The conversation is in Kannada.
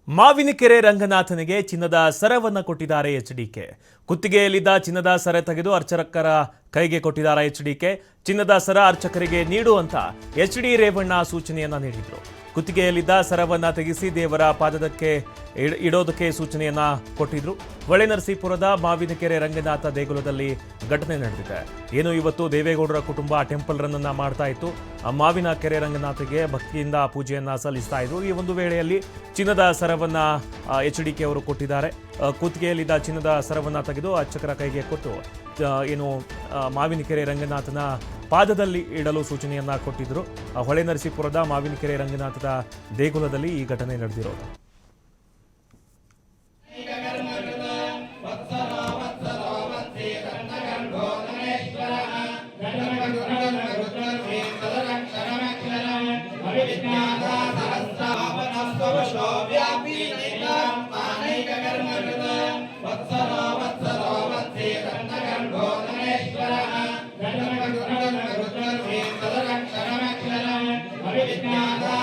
ಮಾವಿನಕೆರೆ ರಂಗನಾಥನಿಗೆ ಚಿನ್ನದ ಸರವನ್ನ ಕೊಟ್ಟಿದ್ದಾರೆ ಎಚ್ಡಿಕೆ. ಕುತ್ತಿಗೆಯಲ್ಲಿದ್ದ ಚಿನ್ನದ ಸರ ತೆಗೆದು ಅರ್ಚಕರ ಕೈಗೆ ಕೊಟ್ಟಿದ್ದಾರೆ ಎಚ್ಡಿಕೆ. ಚಿನ್ನದ ಸರ ಅರ್ಚಕರಿಗೆ ನೀಡು ಅಂತ ಎಚ್ಡಿ ರೇವಣ್ಣ ಸೂಚನೆಯನ್ನ ನೀಡಿದ್ರು. ಕುತ್ತಿಗೆಯಲ್ಲಿದ್ದ ಸರವನ್ನ ತೆಗೆಸಿ ದೇವರ ಪಾದಕ್ಕೆ ಇಡೋದಕ್ಕೆ ಸೂಚನೆಯನ್ನ ಕೊಟ್ಟಿದ್ರು. ಹೊಳೆನರಸೀಪುರದ ಮಾವಿನಕೆರೆ ರಂಗನಾಥ ದೇಗುಲದಲ್ಲಿ ಘಟನೆ ನಡೆದಿದೆ. ಏನು ಇವತ್ತು ದೇವೇಗೌಡರ ಕುಟುಂಬ ಟೆಂಪಲ್ ರನ್ ಅನ್ನ ಮಾಡ್ತಾ ಇತ್ತು. ಮಾವಿನಕೆರೆ ರಂಗನಾಥಗೆ ಭಕ್ತಿಯಿಂದ ಪೂಜೆಯನ್ನ ಸಲ್ಲಿಸ್ತಾ ಇದ್ರು. ಈ ಒಂದು ವೇಳೆಯಲ್ಲಿ ಚಿನ್ನದ ಸರವನ್ನ ಎಚ್ಡಿಕೆ ಅವರು ಕೊಟ್ಟಿದ್ದಾರೆ. ಕುತ್ತಿಗೆಯಲ್ಲಿದ್ದ ಚಿನ್ನದ ಸರವನ್ನ ತೆಗೆದು ಅರ್ಚಕರ ಕೈಗೆ ಕೊಟ್ಟು ಏನು ಮಾವಿನಕೆರೆ ರಂಗನಾಥನ ಪಾದದಲ್ಲಿ ಇಡಲು ಸೂಚನೆಯನ್ನ ಕೊಟ್ಟಿದ್ರು. ಹೊಳೆನರಸೀಪುರದ ಮಾವಿನಕೆರೆ ರಂಗನಾಥದ ದೇಗುಲದಲ್ಲಿ ಈ ಘಟನೆ ನಡೆದಿರೋದು. Vignata